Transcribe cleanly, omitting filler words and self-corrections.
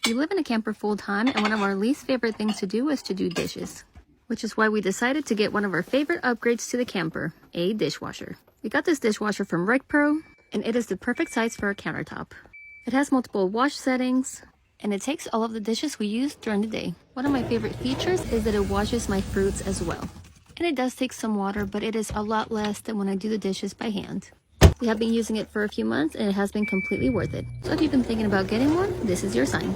We live in a camper full time, and one of our least favorite things to do is to do dishes, which is why we decided to get one of our favorite upgrades to the camper, a dishwasher. We got this dishwasher from RecPro, and it is the perfect size for a countertop. It has multiple wash settings, and it takes all of the dishes we use during the day. One of my favorite features is that it washes my fruits as well. And it does take some water, but it is a lot less than when I do the dishes by hand. We have been using it for a few months, and it has been completely worth it. So if you've been thinking about getting one, this is your sign.